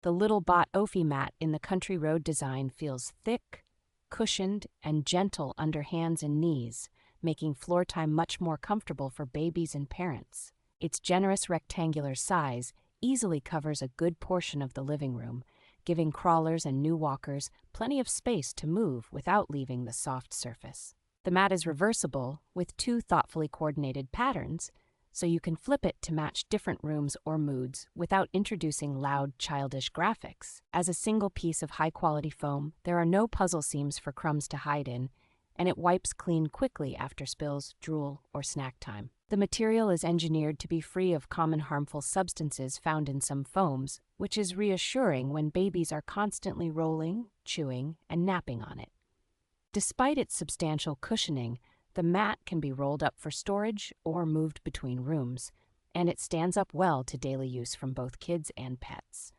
The Little Bot Ofie Mat in the Country Road design feels thick, cushioned, and gentle under hands and knees, making floor time much more comfortable for babies and parents. Its generous rectangular size easily covers a good portion of the living room, giving crawlers and new walkers plenty of space to move without leaving the soft surface. The mat is reversible with two thoughtfully coordinated patterns, so you can flip it to match different rooms or moods without introducing loud, childish graphics. As a single piece of high-quality foam, there are no puzzle seams for crumbs to hide in, and it wipes clean quickly after spills, drool, or snack time. The material is engineered to be free of common harmful substances found in some foams, which is reassuring when babies are constantly rolling, chewing, and napping on it. Despite its substantial cushioning, the mat can be rolled up for storage or moved between rooms, and it stands up well to daily use from both kids and pets.